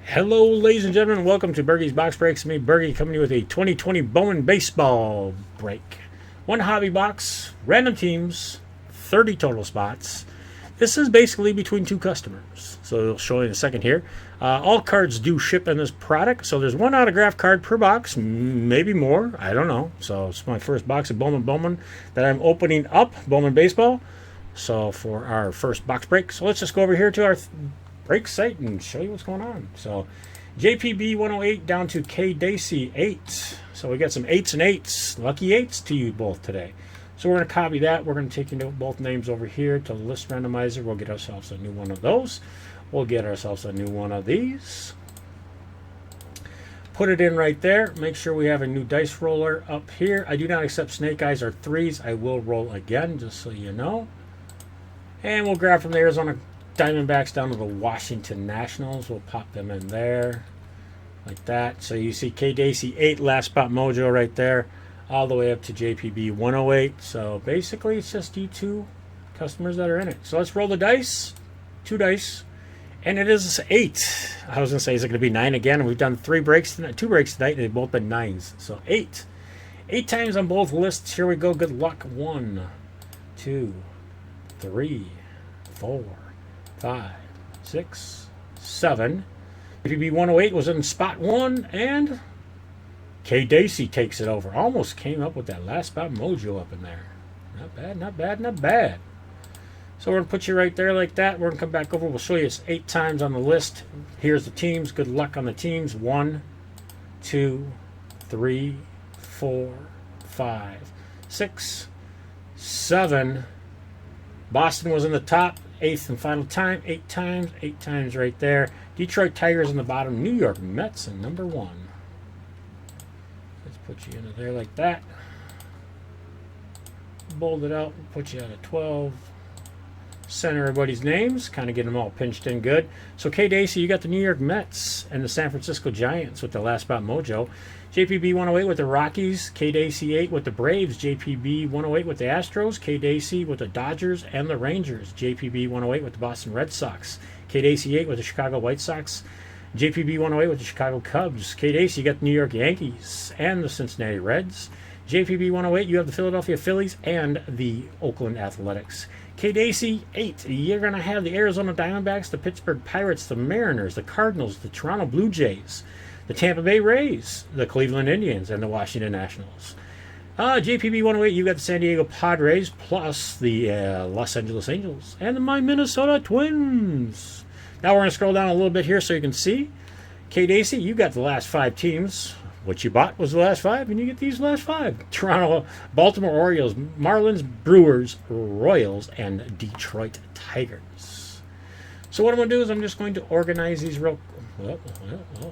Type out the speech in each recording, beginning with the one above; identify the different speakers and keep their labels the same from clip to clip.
Speaker 1: Hello, ladies and gentlemen. Welcome to Bergies Box Breaks. Me, Bergie, coming to you with a 2020 Bowman baseball break. One hobby box, random teams, 30 total spots. This is basically between two customers. So I'll show you in a second here. All cards do ship in this product. So there's one autograph card per box, maybe more. I don't know. So it's my first box of Bowman that I'm opening up, Bowman baseball. So for our first box break. So let's just go over here to our break site and show you what's going on. So JPB 108 down to K Dacey 8. So we got some 8s and 8s. Lucky 8s to you both today. So we're going to copy that. We're going to take both names over here to the list randomizer. We'll get ourselves a new one of those. We'll get ourselves a new one of these. Put it in right there. Make sure we have a new dice roller up here. I do not accept snake eyes or threes. I will roll again, just so you know. And we'll grab from the Arizona Diamondbacks down to the Washington Nationals. We'll pop them in there like that. So you see K Dacey 8 last spot mojo right there, all the way up to JPB 108. So basically it's just you two customers that are in it. So let's roll the dice. 2 dice. And it is 8. I was going to say, is it going to be 9 again? We've done 2 breaks tonight, and they've both been 9s. So 8. 8 times on both lists. Here we go. Good luck. 1, 2, 3, 4, 5, 6, 7. JPB 108 was in spot 1, and K Dacey takes it over. Almost came up with that last spot mojo up in there. Not bad, not bad, not bad. So we're going to put you right there like that. We're going to come back over. We'll show you it's 8 times on the list. Here's the teams. Good luck on the teams. 1, 2, 3, 4, 5, 6, 7. Boston was in the top. 8th and final time. 8 times. 8 times right there. Detroit Tigers in the bottom. New York Mets in number 1. Let's put you into there like that. Bold it out. Put you at a 12. Center everybody's names. Kind of get them all pinched in good. So K Dacey, you got the New York Mets and the San Francisco Giants with the last spot mojo. JPB 108 with the Rockies. K Dacey 8 with the Braves. JPB 108 with the Astros. K Dacey with the Dodgers and the Rangers. JPB 108 with the Boston Red Sox. K Dacey 8 with the Chicago White Sox. JPB 108 with the Chicago Cubs. K Dacey, you got the New York Yankees and the Cincinnati Reds. JPB 108, you have the Philadelphia Phillies and the Oakland Athletics. K Dacey 8, you're going to have the Arizona Diamondbacks, the Pittsburgh Pirates, the Mariners, the Cardinals, the Toronto Blue Jays, the Tampa Bay Rays, the Cleveland Indians, and the Washington Nationals. JPB 108, you got the San Diego Padres, plus the Los Angeles Angels, and my Minnesota Twins. Now we're going to scroll down a little bit here so you can see. K Dacey, you got the last 5 teams. What you bought was the last 5, and you get these last 5. Toronto, Baltimore Orioles, Marlins, Brewers, Royals, and Detroit Tigers. So what I'm going to do is I'm just going to organize these real... Well,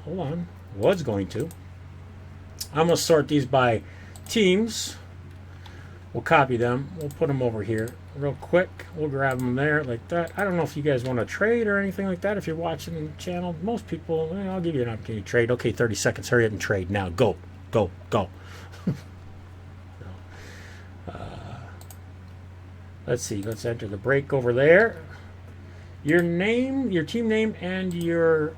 Speaker 1: hold on. Was going to. I'm going to sort these by teams. We'll copy them. We'll put them over here real quick. We'll grab them there like that. I don't know if you guys want to trade or anything like that. If you're watching the channel, most people, I'll give you an opportunity to trade. Okay, 30 seconds. Hurry up and trade now. Go, go, go. Let's see. Let's enter the break over there. Your name, your team name, and your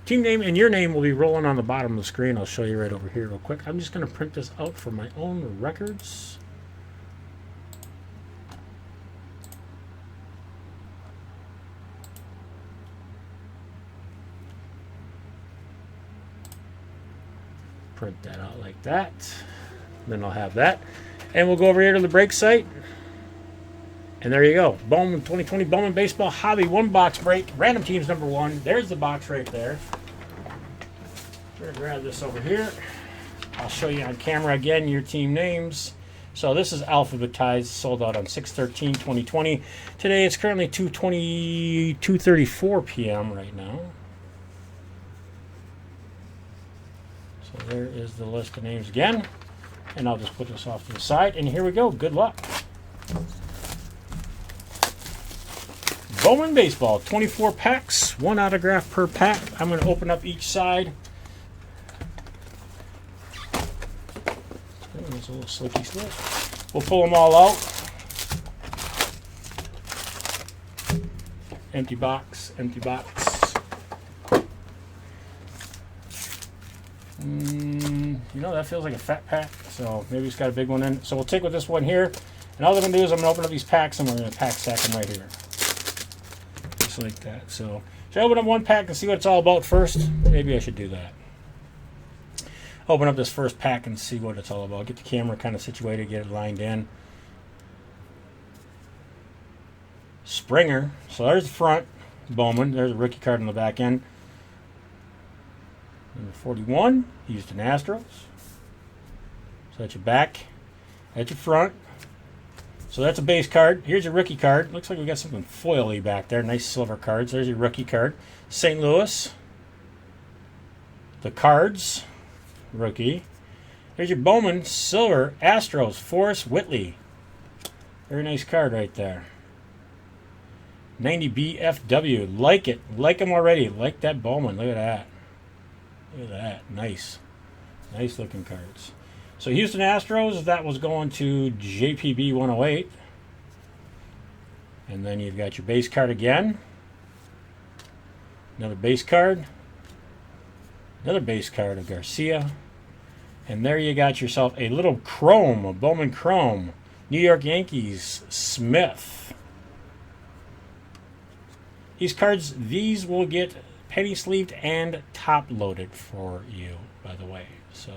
Speaker 1: team name and your name will be rolling on the bottom of the screen. I'll show you right over here real quick. I'm just going to print this out for my own records. Print that out like that. Then I'll have that. And we'll go over here to the break site. And there you go. Bowman 2020 Bowman Baseball Hobby 1 box break. Random teams number 1. There's the box right there. We're going to grab this over here. I'll show you on camera again your team names. So this is alphabetized, sold out on 6/13/2020. Today it's currently 2:34 p.m. right now. So there is the list of names again. And I'll just put this off to the side. And here we go. Good luck. Bowman Baseball, 24 packs, 1 autograph per pack. I'm going to open up each side. There's a little slicky slip. We'll pull them all out. Empty box, empty box. You know, that feels like a fat pack, so maybe it's got a big one in. So we'll take with this one here, and all I'm going to do is I'm going to open up these packs, and we're going to pack stack them right here. Just like that. So should I open up one pack and see what it's all about first? Maybe I should do that. Open up this first pack and see what it's all about. Get the camera kind of situated, get it lined in. Springer. So there's the front. Bowman. There's a rookie card on the back end. Number 41. Houston Astros. So that's your back. That's your front. So that's a base card. Here's your rookie card. Looks like we got something foily back there. Nice silver cards. There's your rookie card. St. Louis. The Cards. Rookie. There's your Bowman silver Astros. Forrest Whitley. Very nice card right there. 90 BFW. Like it. Like him already. Like that Bowman. Look at that. Look at that. Nice. Nice looking cards. So Houston Astros, that was going to JPB 108. And then you've got your base card again. Another base card. Another base card of Garcia. And there you got yourself a little chrome, a Bowman chrome. New York Yankees, Smith. These cards, these will get penny sleeved and top loaded for you, by the way. So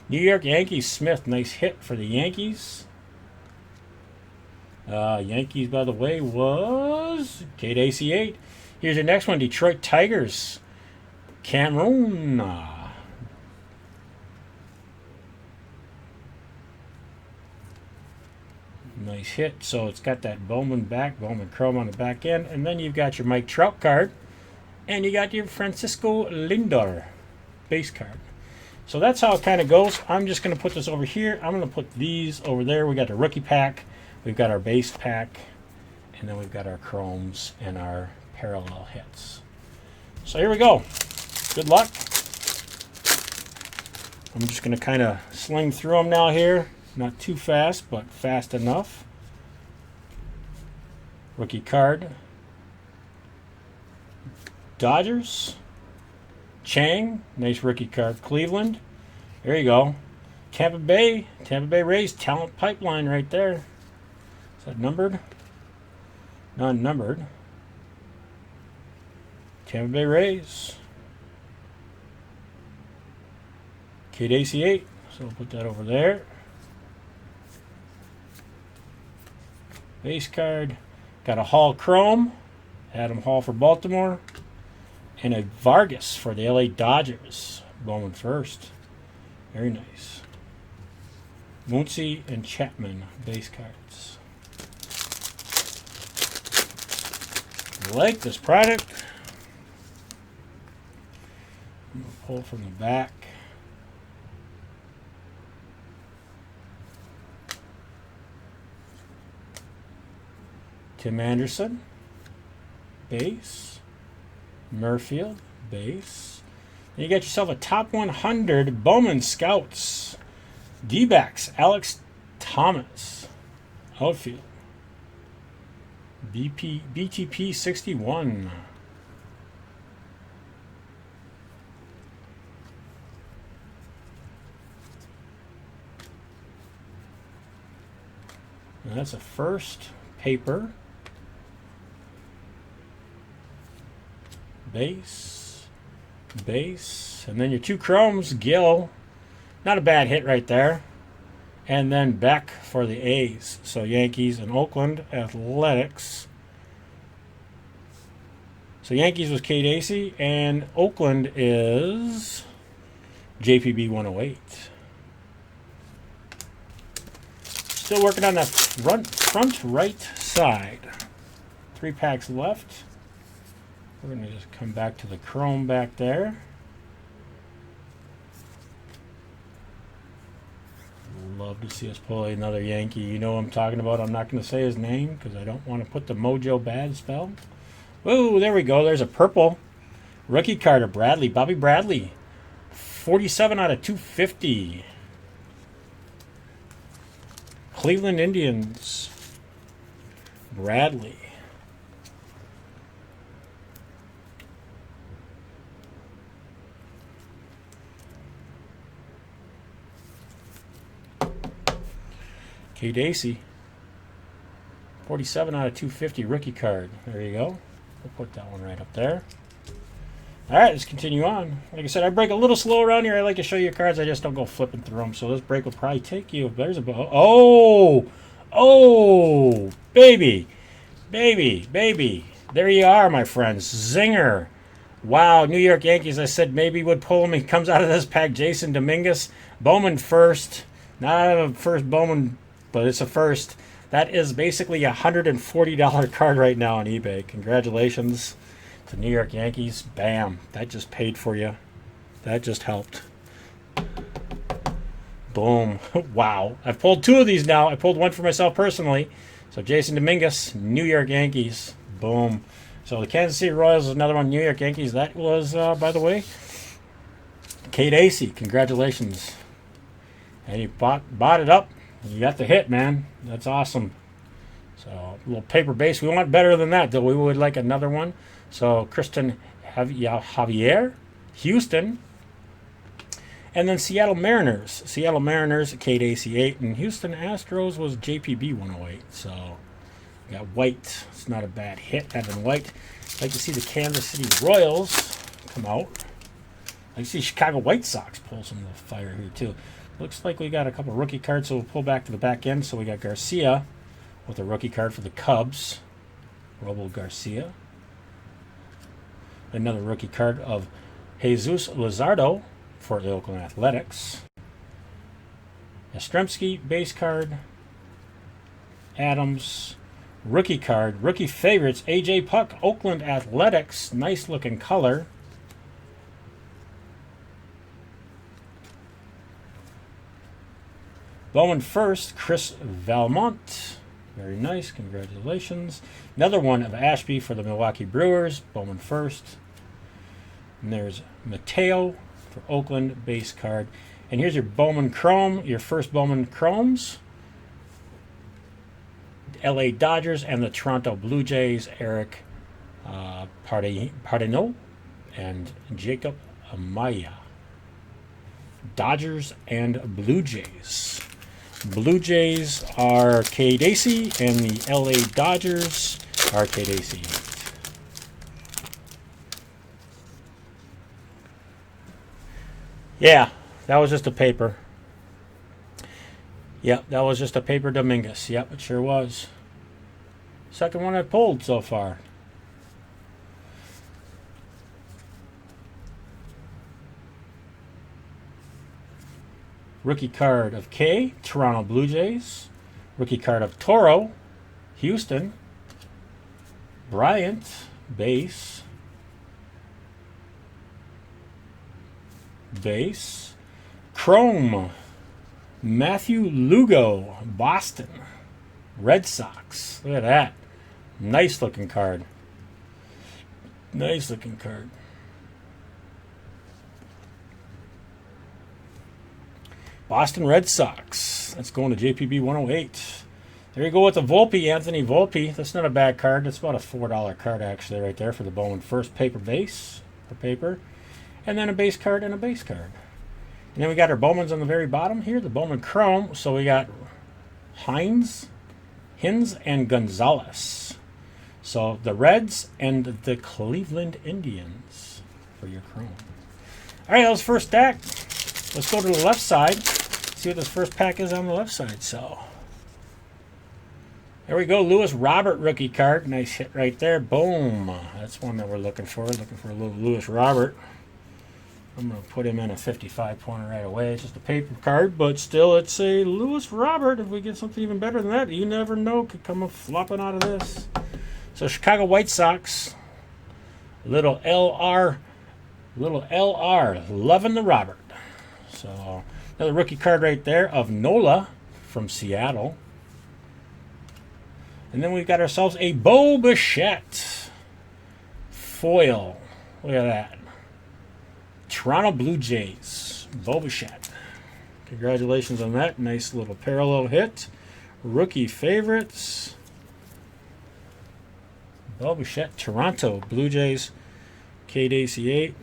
Speaker 1: New York Yankees, Smith, nice hit for the Yankees. Yankees, by the way, was Kate AC8. Here's your next one, Detroit Tigers, Cameroon. Nice hit. So it's got that Bowman back, Bowman chrome on the back end, and then you've got your Mike Trout card, and you got your Francisco Lindor base card. So that's how it kind of goes. I'm just going to put this over here. I'm going to put these over there. We got the rookie pack. We've got our base pack. And then we've got our chromes and our parallel hits. So here we go. Good luck. I'm just going to kind of sling through them now here. Not too fast, but fast enough. Rookie card. Dodgers. Chang, nice rookie card. Cleveland, there you go. Tampa Bay Rays, talent pipeline right there. Is that numbered? Non-numbered. Tampa Bay Rays. Kate AC8, so we'll put that over there. Base card. Got a Hall Chrome. Adam Hall for Baltimore. And a Vargas for the LA Dodgers. Bowman first. Very nice. Muncy and Chapman base cards. Like this product. I'm going to pull from the back. Tim Anderson. Base. Murfield, base. Then you got yourself a top 100 Bowman Scouts. D-backs, Alex Thomas. Outfield. BTP 61. And that's a first paper. Base, and then your two chromes, Gill, not a bad hit right there, and then Beck for the A's. So Yankees and Oakland Athletics. So Yankees was Kate AC, and Oakland is JPB 108. Still working on that front right side. 3 packs left. We're going to just come back to the chrome back there. Love to see us pull another Yankee. You know what I'm talking about. I'm not going to say his name because I don't want to put the mojo bad spell. Whoa, there we go. There's a purple rookie card of Bradley. Bobby Bradley. 47 out of 250. Cleveland Indians. Bradley. K. Dacey. 47 out of 250 rookie card. There you go. We'll put that one right up there. All right, let's continue on. Like I said, I break a little slow around here. I like to show you cards. I just don't go flipping through them. So this break will probably take you. There's a oh, baby. There you are, my friends. Zinger. Wow, New York Yankees. I said maybe would pull him. He comes out of this pack. Jason Dominguez. Bowman first. Not a first Bowman, but it's a first. That is basically a $140 card right now on eBay. Congratulations to New York Yankees. Bam. That just paid for you. That just helped. Boom. Wow. I've pulled 2 of these now. I pulled one for myself personally. So Jason Dominguez, New York Yankees. Boom. So the Kansas City Royals is another one. New York Yankees. That was, by the way, K. Dacey. Congratulations. And you bought it up. You got the hit, man. That's awesome. So a little paper base. We want better than that, though. We would like another one. So Christian Javier, Houston. And then Seattle Mariners. Seattle Mariners, K. Dacey 8. And Houston Astros was JPB 108. So we got White. It's not a bad hit having White. I'd like to see the Kansas City Royals come out. I'd like to see Chicago White Sox pull some of the fire here, too. Looks like we got a couple rookie cards, so we'll pull back to the back end. So we got Garcia with a rookie card for the Cubs. Robo Garcia. Another rookie card of Jesus Luzardo for the Oakland Athletics. Yastrzemski base card. Adams rookie card. Rookie favorites. A.J. Puck, Oakland Athletics. Nice looking color. Bowman first, Chris Valmont. Very nice. Congratulations. Another one of Ashby for the Milwaukee Brewers. Bowman first. And there's Mateo for Oakland base card. And here's your Bowman Chrome, your first Bowman Chromes. LA Dodgers and the Toronto Blue Jays, Eric Pardeno and Jacob Amaya. Dodgers and Blue Jays. Blue Jays are K. Dacey, and the LA Dodgers are K. Dacey. Yeah, that was just a paper. Yep, that was just a paper Dominguez. Yep, it sure was. Second one I pulled so far. Rookie card of K, Toronto Blue Jays. Rookie card of Toro, Houston. Bryant, base. Base. Chrome, Matthew Lugo, Boston. Red Sox. Look at that. Nice looking card. Nice looking card. Boston Red Sox. That's going to JPB 108. There you go with the Volpe, Anthony Volpe. That's not a bad card. That's about a $4 card actually right there for the Bowman first paper base for paper. And then a base card and a base card. And then we got our Bowmans on the very bottom here, the Bowman Chrome. So we got Hines, and Gonzalez. So the Reds and the Cleveland Indians for your Chrome. All right, that was first stack. Let's go to the left side. See what this first pack is on the left side. So there we go. Lewis Robert rookie card. Nice hit right there. Boom. That's one that we're looking for. Looking for a little Lewis Robert. I'm going to put him in a 55-pointer right away. It's just a paper card, but still it's a Lewis Robert. If we get something even better than that, you never know. Could come up flopping out of this. So Chicago White Sox. Little LR. Loving the Robert. So another rookie card right there of Nola from Seattle. And then we've got ourselves a Bo Bichette foil. Look at that. Toronto Blue Jays. Bo Bichette. Congratulations on that. Nice little parallel hit. Rookie favorites. Bo Bichette. Toronto Blue Jays. K. Dacey 8.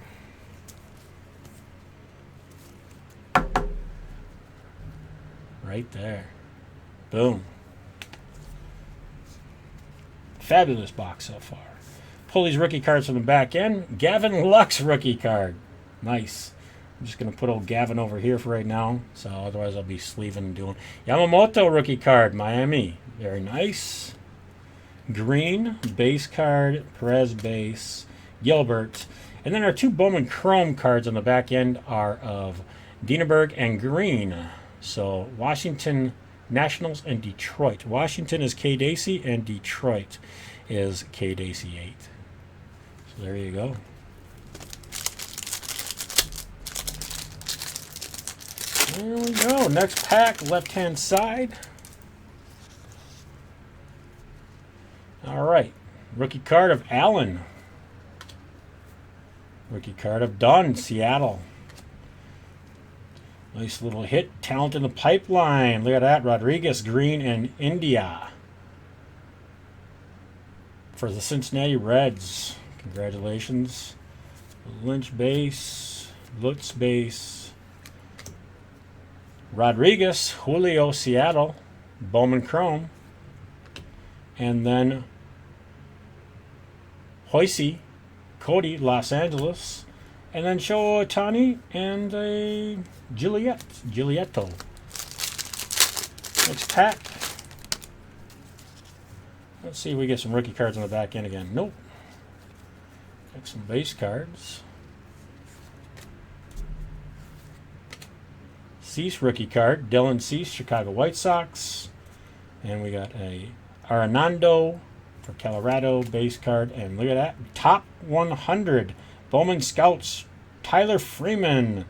Speaker 1: Right there. Boom. Fabulous box so far. Pull these rookie cards from the back end. Gavin Lux rookie card. Nice. I'm just going to put old Gavin over here for right now. So otherwise I'll be sleeving and doing. Yamamoto rookie card. Miami. Very nice. Green. Base card. Perez base. Gilbert. And then our two Bowman Chrome cards on the back end are of Dienerberg and Green. So Washington Nationals and Detroit. Washington is K. Dacey and Detroit is K. Dacey 8. So there you go. There we go. Next pack, left-hand side. All right. Rookie card of Allen. Rookie card of Dunn, Seattle. Nice little hit. Talent in the pipeline. Look at that. Rodriguez, Green, and India. For the Cincinnati Reds. Congratulations. Lynch base. Lutz base. Rodriguez, Julio, Seattle. Bowman Chrome. And then Hoisey, Cody, Los Angeles. And then Shohei Ohtani and a Giulietto. Next pack. Let's see if we get some rookie cards on the back end again. Nope. Got some base cards. Cease rookie card. Dylan Cease, Chicago White Sox. And we got a Arenado for Colorado base card. And look at that. Top 100. Bowman Scouts, Tyler Freeman.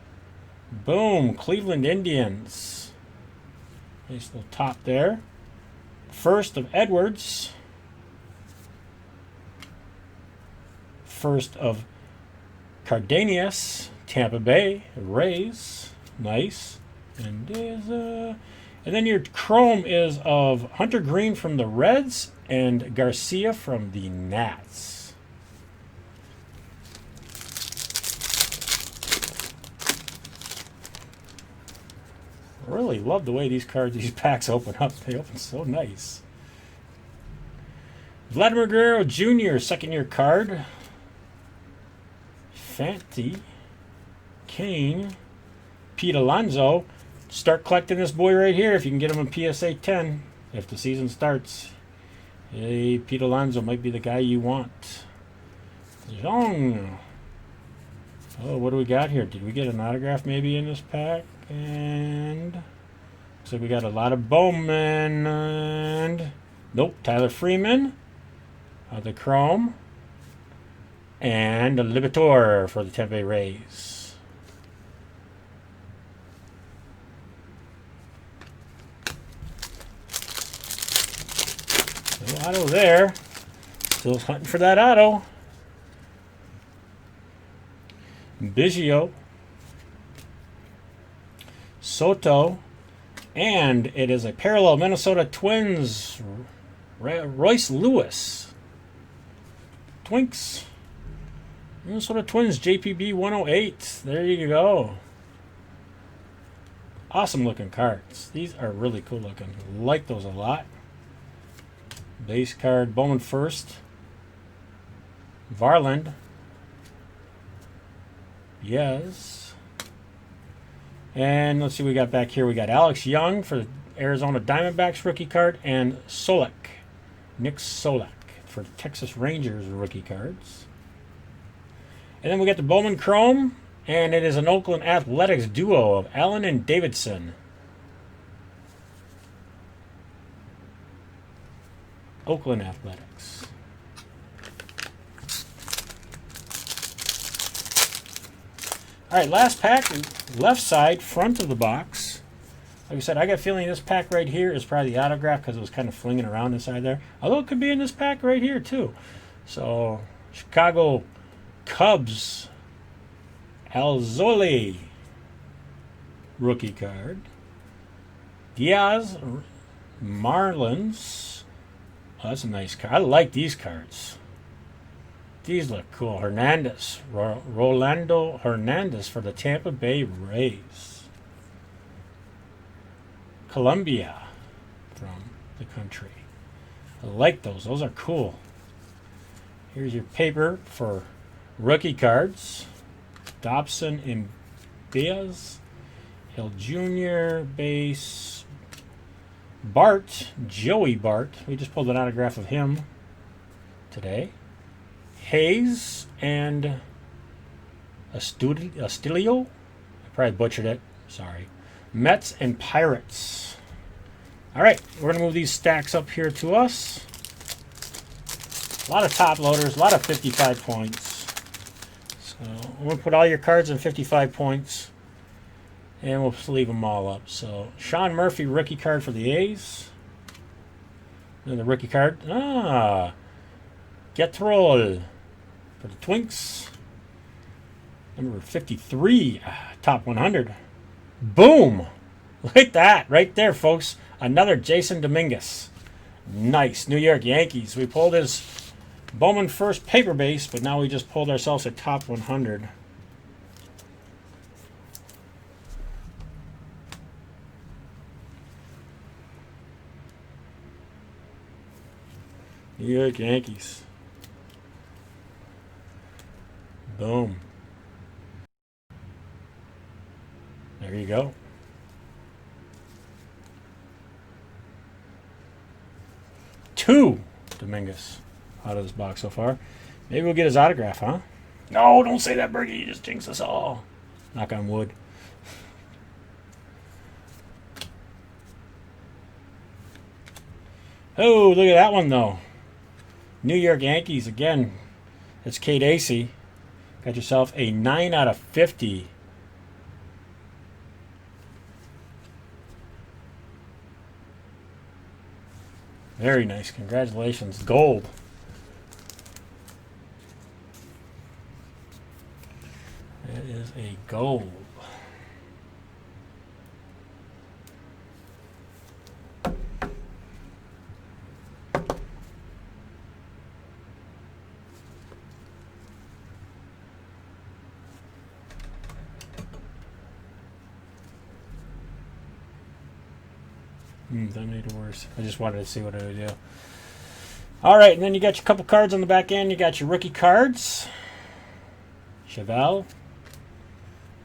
Speaker 1: Boom, Cleveland Indians. Nice little top there. First of Edwards. First of Cardenas, Tampa Bay Rays. Nice. And then your Chrome is of Hunter Green from the Reds and Garcia from the Nats. Really love the way these packs open up. They open so nice. Vladimir Guerrero Jr., second-year card. Fanti. Kane. Pete Alonso. Start collecting this boy right here if you can get him a PSA 10 if the season starts. Hey, Pete Alonso might be the guy you want. Zhong. Oh, what do we got here? Did we get an autograph maybe in this pack? And looks like we got a lot of Bowman and nope, Tyler Freeman, the Chrome, and a Liberatore for the Tampa Bay Rays. No auto there. Still hunting for that auto. Biggio. Soto, and it is a parallel Minnesota Twins, Royce Lewis. Twinks. Minnesota Twins, JPB 108. There you go. Awesome looking cards. These are really cool looking. Like those a lot. Base card, Bowman first. Varland. Yes. And let's see what we got back here. We got Alex Young for the Arizona Diamondbacks rookie card and Solak. Nick Solak for the Texas Rangers rookie cards. And then we got the Bowman Chrome, and it is an Oakland Athletics duo of Allen and Davidson. Oakland Athletics. All right, last pack, left side, front of the box. Like I said, I got a feeling this pack right here is probably the autograph because it was kind of flinging around inside there. Although it could be in this pack right here too. So, Chicago Cubs, Alzoli, rookie card. Diaz, Marlins. Oh, that's a nice card. I like these cards. These look cool. Hernandez. Rolando Hernandez for the Tampa Bay Rays. Columbia from the country. I like those. Those are cool. Here's your paper for rookie cards. Dobson and Baez. Hill Jr. base. Bart. Joey Bart. We just pulled an autograph of him today. Hayes and Astilio. I probably butchered it. Sorry. Mets and Pirates. All right, we're going to move these stacks up here to us. A lot of top loaders, a lot of 55 points. So we're going to put all your cards in 55 points, and we'll just leave them all up. So Sean Murphy, rookie card for the A's. Then the rookie card. Getrol for the Twinks. Number 53, top 100. Boom! Look at that right there, folks. Another Jason Dominguez. Nice. New York Yankees. We pulled his Bowman first paper base, but now we just pulled ourselves a top 100. New York Yankees. Boom. There you go. Two Dominguez out of this box so far. Maybe we'll get his autograph, huh? No, don't say that, Bergie. You just jinx us all. Knock on wood. Oh, look at that one, though. New York Yankees again. It's Kate Acey. Got yourself a 9 out of 50. Very nice. Congratulations. Gold. That is a gold. That made it worse. I just wanted to see what it would do. All right, and then you got your couple cards on the back end. You got your rookie cards. Chevelle.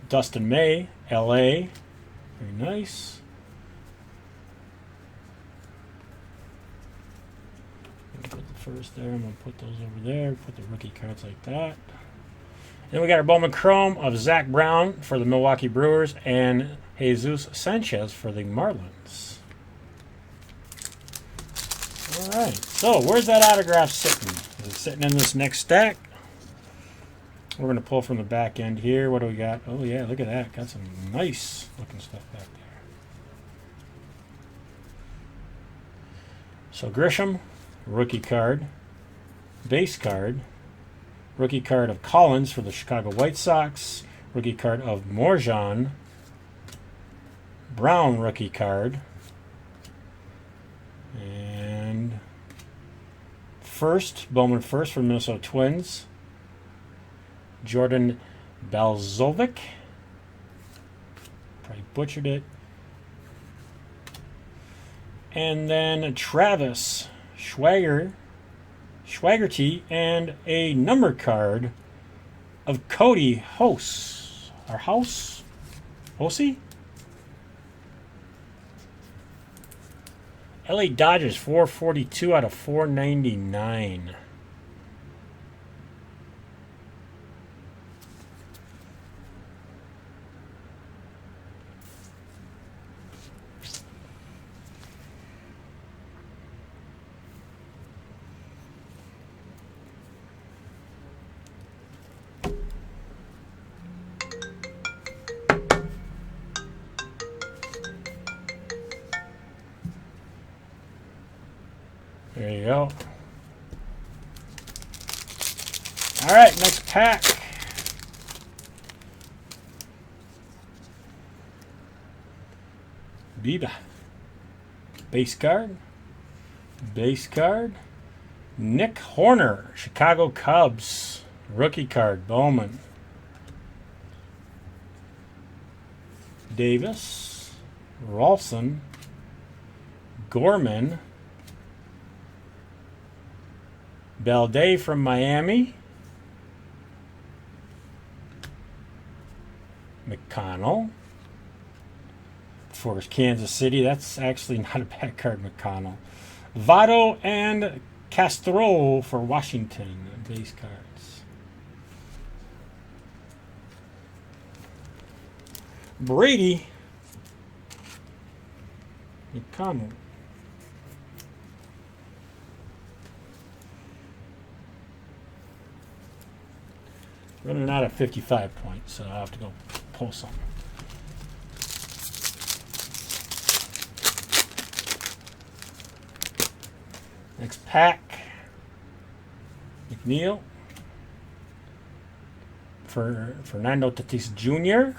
Speaker 1: Dustin May, L.A. Very nice. Put the first there. I'm going to put those over there. Put the rookie cards like that. Then we got our Bowman Chrome of Zach Brown for the Milwaukee Brewers and Jesus Sanchez for the Marlins. All right, so where's that autograph sitting? Is it sitting in this next stack? We're going to pull from the back end here. What do we got? Oh, yeah, look at that. Got some nice looking stuff back there. So Grisham, rookie card, base card, rookie card of Collins for the Chicago White Sox, rookie card of Morjan, Brown rookie card, and Bowman first for Minnesota Twins, Jordan Balzovic, probably butchered it, and then Travis Schwagerty, and a number card of Cody Hose. Hosey? LA Dodgers, 442 out of 499. There you go. All right, next pack. Biba. Base card. Base card. Nick Horner, Chicago Cubs. Rookie card, Bowman. Davis. Rolfson. Gorman. Balday from Miami. McConnell for Kansas City. That's actually not a bad card, McConnell. Votto and Castro for Washington. Base cards. Brady. McConnell. Running out of 55 points, so I'll have to go pull some. Next pack. McNeil. For Fernando Tatis Jr.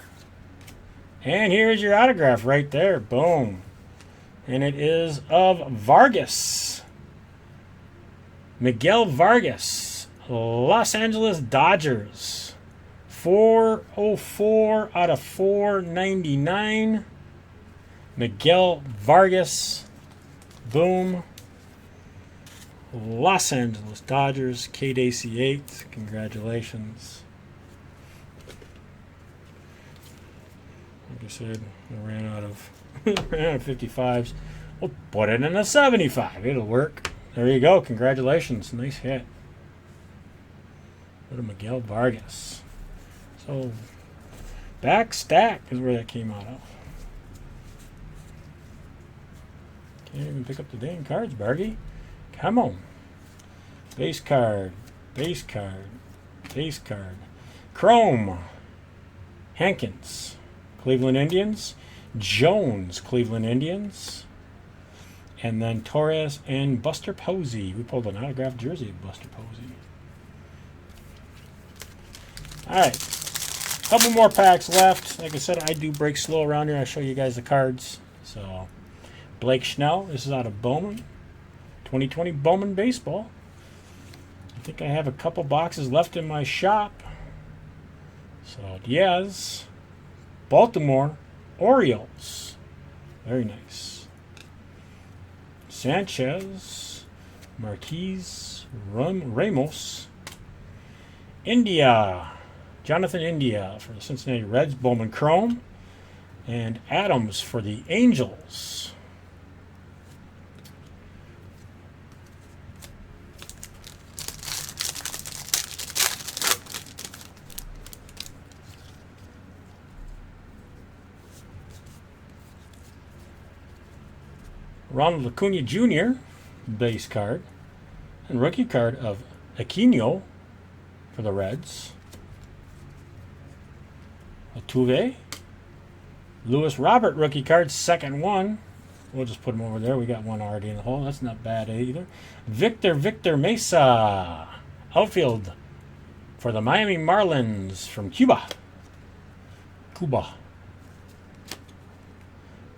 Speaker 1: And here's your autograph right there. Boom. And it is of Vargas. Miguel Vargas. Los Angeles Dodgers. 404 out of 499. Miguel Vargas. Boom. Los Angeles Dodgers. KDC8. Congratulations. Like I said, I ran out of 55s. We'll put it in a 75. It'll work. There you go. Congratulations. Nice hit. Go to Miguel Vargas. So, back stack is where that came out of. Can't even pick up the dang cards, Bergie. Come on. Base card. Base card. Base card. Chrome. Hankins. Cleveland Indians. Jones. Cleveland Indians. And then Torres and Buster Posey. We pulled an autographed jersey of Buster Posey. Alright. Couple more packs left. Like I said, I do break slow around here. I'll show you guys the cards. So, Blake Snell. This is out of Bowman. 2020 Bowman Baseball. I think I have a couple boxes left in my shop. So, Diaz. Baltimore Orioles. Very nice. Sanchez. Marquez. Ramos. India. Jonathan India for the Cincinnati Reds. Bowman Chrome. And Adams for the Angels. Ronald Acuna Jr. base card. And rookie card of Aquino for the Reds. Altuve. Lewis Robert rookie card, second one. We'll just put him over there. We got one already in the hole. That's not bad either. Victor Mesa. Outfield for the Miami Marlins from Cuba.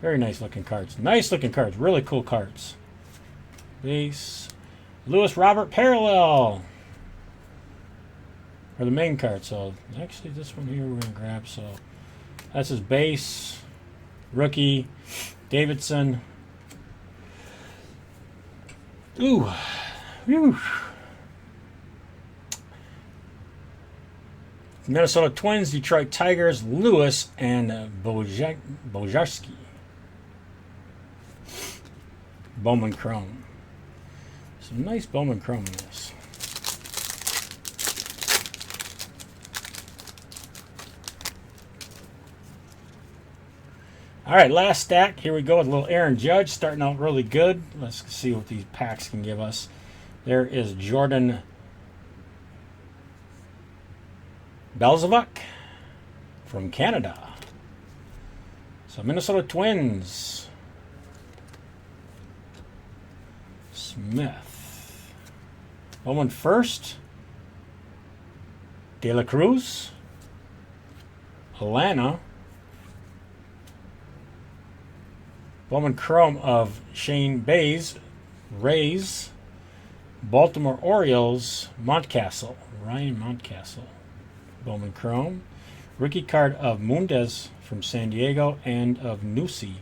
Speaker 1: Very nice looking cards. Nice looking cards. Really cool cards. Base. Lewis Robert parallel. For the main card. So actually this one here we're going to grab. So that's his base. Rookie. Davidson. Ooh. Whew. Minnesota Twins, Detroit Tigers, Lewis, and Bojarski. Bowman Chrome. Some nice Bowman Chrome in this. All right, last stack. Here we go with a little Aaron Judge, starting out really good. Let's see what these packs can give us. There is Jordan Belzevac from Canada. So Minnesota Twins. Smith. Bowman first. De La Cruz. Atlanta. Bowman Chrome of Shane Bays. Rays. Baltimore Orioles. Montcastle. Ryan Montcastle. Bowman Chrome. Rookie card of Mundez from San Diego and of Nusi.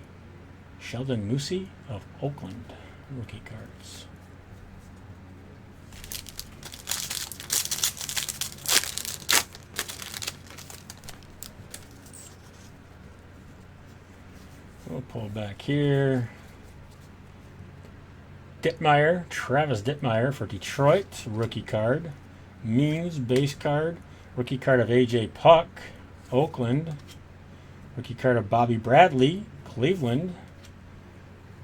Speaker 1: Sheldon Nusi of Oakland. Rookie cards. We'll pull back here. Dittmeyer, Travis Dittmeyer for Detroit, rookie card. Means, base card. Rookie card of A.J. Puck, Oakland. Rookie card of Bobby Bradley, Cleveland.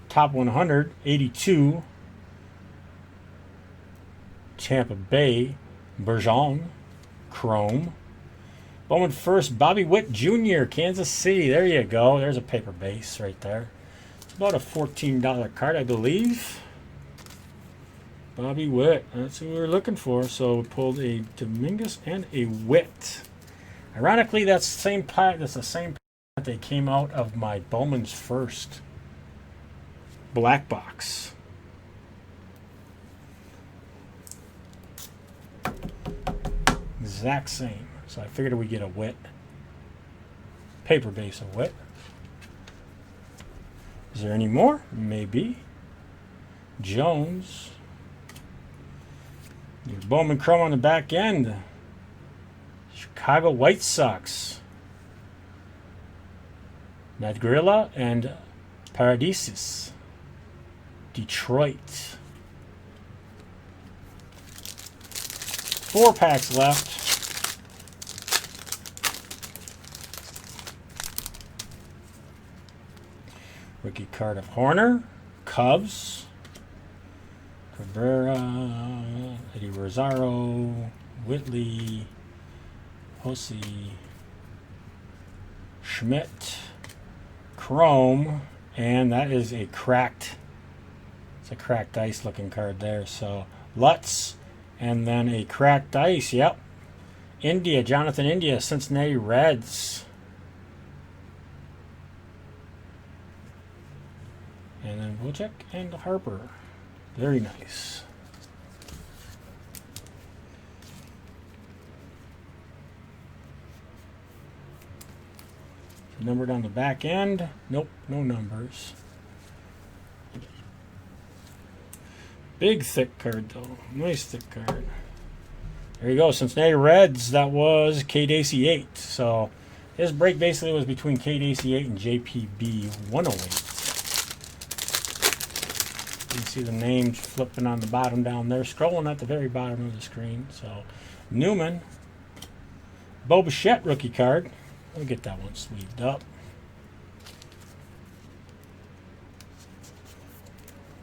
Speaker 1: Top 100, 82. Tampa Bay, Bergies, Chrome. Bowman first, Bobby Witt Jr., Kansas City. There you go. There's a paper base right there. It's about a $14 card, I believe. Bobby Witt. That's who we were looking for. So we pulled a Dominguez and a Witt. Ironically, that's the same pack. That's the same pack that they came out of my Bowman's first black box. Exact same. So I figured we'd get a Witt. Paper base of Witt. Is there any more? Maybe. Jones. Your Bowman Chrome on the back end. Chicago White Sox. Nadgrilla and Paradises. Detroit. 4 packs left. Rookie card of Horner. Cubs. Cabrera. Eddie Rosario. Whitley. Hosey. Schmidt. Chrome. And that is a cracked. It's a cracked ice looking card there. So Lutz. And then a cracked ice. Yep. India. Jonathan India. Cincinnati Reds. And then Wojcik and Harper. Very nice. Numbered on the back end. Nope, no numbers. Big thick card though. Nice thick card. There you go. Cincinnati Reds. That was K. Dacey 8. So his break basically was between K. Dacey 8 and JPB 108. You can see the names flipping on the bottom down there, scrolling at the very bottom of the screen. So, Newman, Bo Bichette rookie card. We'll get that one sleeved up.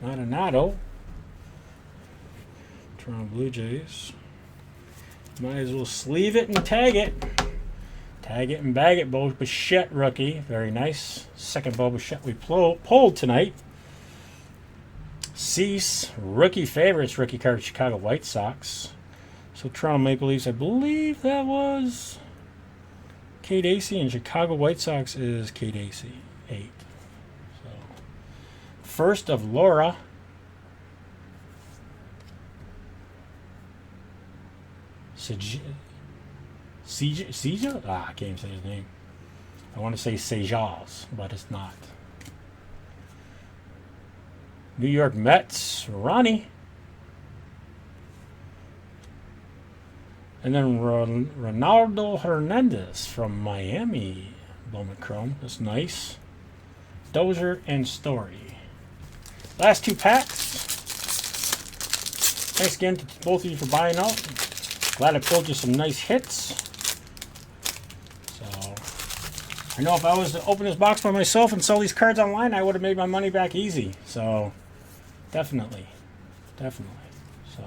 Speaker 1: Nato, Toronto Blue Jays. Might as well sleeve it and tag it. Tag it and bag it. Bo Bichette rookie. Very nice. Second Bo Bichette we pulled tonight. Cease, rookie favorites, rookie card of Chicago White Sox. So Toronto Maple Leafs, I believe that was K. Dacey, and Chicago White Sox is K. Dacey 8. So first of Laura. Seja? I can't even say his name. I want to say Sejas, but it's not. New York Mets, Ronnie. And then Ronaldo Hernandez from Miami. Bowman Chrome. That's nice. Dozier and Story. Last 2 packs. Thanks again to both of you for buying out. Glad I pulled you some nice hits. So, I know if I was to open this box by myself and sell these cards online, I would have made my money back easy. So, definitely. So,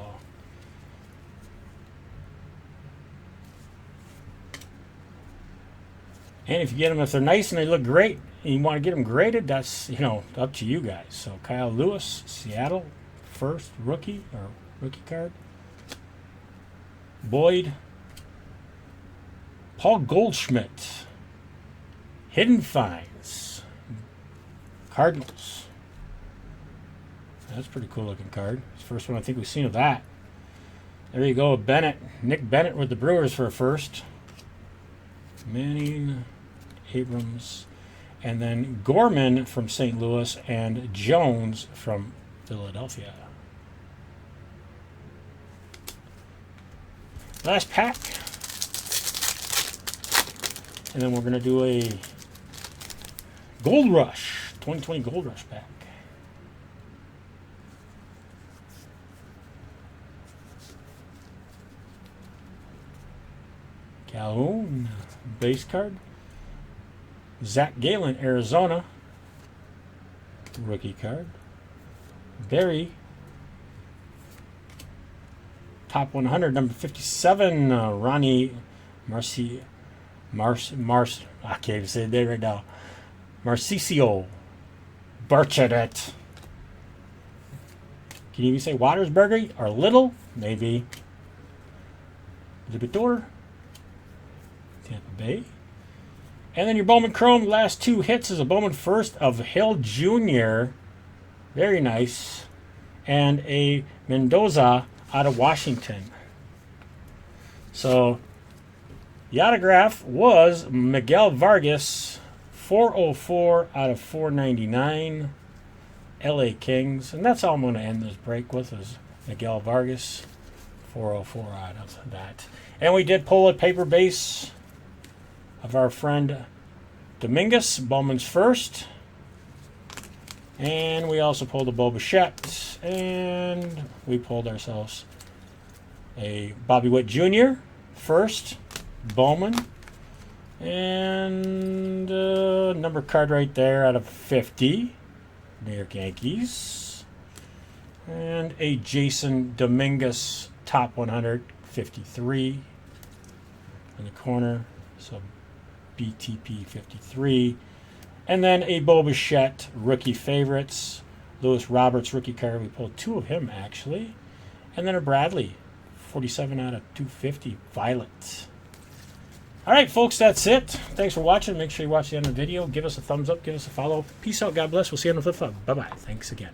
Speaker 1: and if you get them, if they're nice and they look great, and you want to get them graded, that's, up to you guys. So, Kyle Lewis, Seattle, first rookie card. Boyd. Paul Goldschmidt. Hidden Finds. Cardinals. That's a pretty cool looking card. It's the first one I think we've seen of that. There you go, Bennett. Nick Bennett with the Brewers for a first. Manning, Abrams, and then Gorman from St. Louis and Jones from Philadelphia. Last pack. And then we're going to do a Gold Rush 2020 Gold Rush pack. Calhoun, base card. Zach Galen, Arizona, rookie card. Barry, top 100, number 57, Ronnie I can't even say it right now. Marcisio Barchadet. Can you even say Watersburger or Little? Maybe. Libitor, Tampa Bay. And then your Bowman Chrome, last two hits is a Bowman first of Hill Jr. Very nice. And a Mendoza out of Washington. So, the autograph was Miguel Vargas, 404 out of 499, LA Kings. And that's all I'm going to end this break with is Miguel Vargas, 404 out of that. And we did pull a paper base of our friend Dominguez, Bowman's first. And we also pulled a Bo Bichette. And we pulled ourselves a Bobby Witt Jr. first, Bowman. And number card right there out of 50, New York Yankees. And a Jason Dominguez top 100, 53 in the corner. So BTP 53. And then a Bo Bichette rookie favorites. Lewis Roberts rookie card. We pulled two of him actually. And then a Bradley 47 out of 250 violet. All right, folks, that's it. Thanks for watching. Make sure you watch the end of the video. Give us a thumbs up. Give us a follow. Peace out. God bless. We'll see you on the flip side. Bye-bye. Thanks again.